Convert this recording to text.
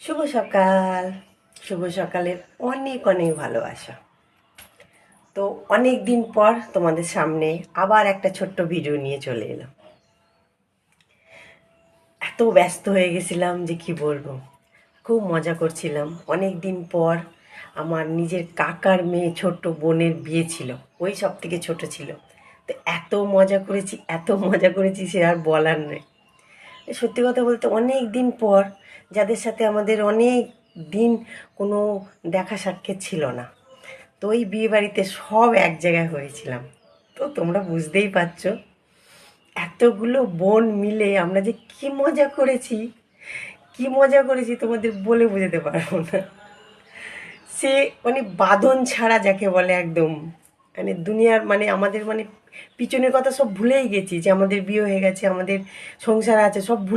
শুভ সকাল। শুভ সকালের অনেক অনেক ভালোবাসা। তো অনেক দিন পর তোমাদের সামনে আবার একটা ছোট্ট ভিডিও নিয়ে চলে এলাম। এত ব্যস্ত হয়ে গেছিলাম যে কি বলবো। খুব মজা করছিলাম। অনেক দিন পর আমার নিজের কাকার মেয়ে ছোট্ট বোনের বিয়ে ছিল। ওই সব থেকে ছোট ছিল। তো এত মজা করেছি, এত মজা করেছি সে আর বলার নেই। সত্যি কথা বলতে অনেক দিন পর যাদের সাথে আমাদের অনেক দিন কোনো দেখা সাক্ষাৎ ছিল না, তো ওই বিয়ে বাড়িতে সব এক জায়গায় হয়েছিলাম। তো তোমরা বুঝতেই পারছো এতগুলো বোন মিলে আমরা যে কি মজা করেছি, কি মজা করেছি তোমাদের বলে বোঝাতে পারবো না। সে মানে বাঁধন ছাড়া যাকে বলে, একদম মানে দুনিয়ার মানে আমাদের মানে পিছনের কথা সব ভুলেই গেছি, যে আমাদের বিয়ে হয়ে গেছে, আমাদের সংসার আছে, সব ভুলে